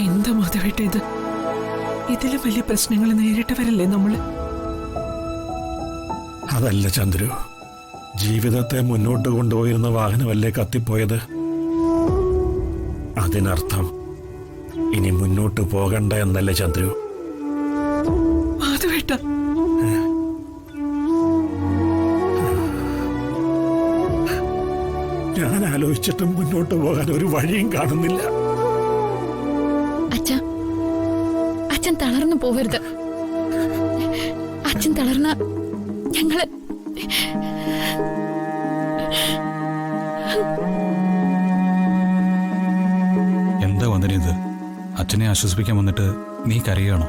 എന്താ മാധവേട്ട ഇത്? ഇതിലും വലിയ പ്രശ്നങ്ങൾ നേരിട്ടവരല്ലേ നമ്മള്? അതല്ല ചന്ദ്രു, ജീവിതത്തെ മുന്നോട്ട് കൊണ്ടുപോയിരുന്ന വാഹനമല്ലേ കത്തിപ്പോയത്. അതിനർത്ഥം ഇനി മുന്നോട്ട് പോകണ്ട എന്നല്ലേ ചന്ദ്രു? മാധവേട്ട, ഞാൻ ആലോചിച്ചിട്ടും മുന്നോട്ട് പോകാൻ ഒരു വഴിയും കാണുന്നില്ല. അച്ഛൻ തളർന്നു പോവരുത്. അച്ഛൻ തളർന്ന ഞങ്ങള് എന്താ വന്നിരുന്നത്? അച്ഛനെ ആശ്വസിപ്പിക്കാൻ വന്നിട്ട് നീ കരയുകയാണോ?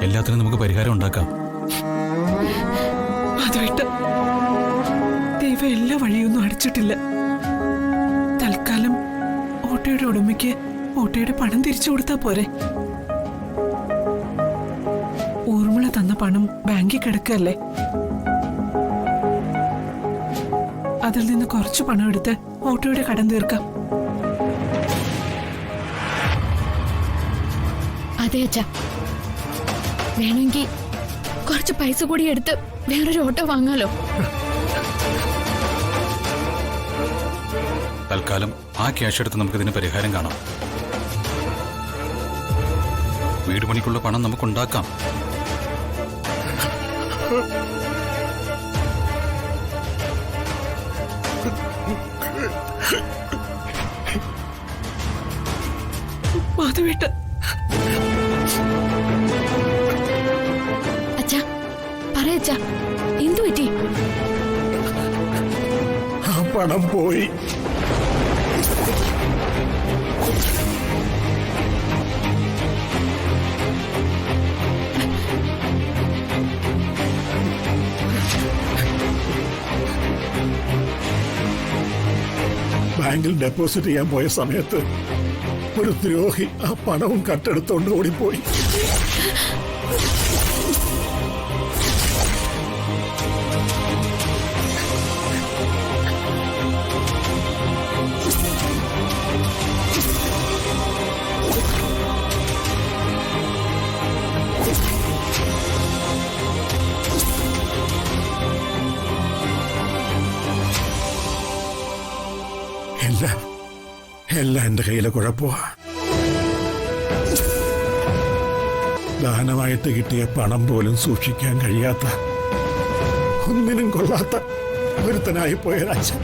എല്ലാത്തിനും നമുക്ക് പരിഹാരം ഉണ്ടാക്കാം. ദൈവം എല്ലാ വഴിയൊന്നും അടച്ചിട്ടില്ല. തൽക്കാലം ഓട്ടോയുടെ ഉടമയ്ക്ക് ഓട്ടോയുടെ പണം തിരിച്ചു കൊടുത്താ പോരെ. ഊർമിള തന്ന പണം ബാങ്കിൽ കിടക്കല്ലേ. അതിൽ നിന്ന് കുറച്ച് പണം എടുത്ത് ഓട്ടോയുടെ കടം തീർക്കാം. അതെ അച്ഛാ, വേണമെങ്കിൽ കുറച്ച് പൈസ കൂടി എടുത്ത് വേറൊരു ഓട്ടോ വാങ്ങാലോ. തൽക്കാലം ആ ക്യാഷ് എടുത്ത് നമുക്കിതിന് പരിഹാരം കാണാം. വീട് പണിക്കുള്ള പണം നമുക്കുണ്ടാക്കാം. മാധവേട്ട, അച്ഛാ പറയച്ചാ, എന്തു പറ്റി? ആ പണം പോയി. ബാങ്കിൽ ഡെപ്പോസിറ്റ് ചെയ്യാൻ പോയ സമയത്ത് ഒരു ദ്രോഹി ആ പണവും കട്ടെടുത്തോണ്ട് ഓടിപ്പോയി. എല്ലാം എന്റെ കയ്യിലെ കുഴപ്പമാ. ദാനമായിട്ട് കിട്ടിയ പണം പോലും സൂക്ഷിക്കാൻ കഴിയാത്ത, ഒന്നിനും കൊള്ളാത്ത ഒരുത്തനായി പോയ അച്ഛൻ.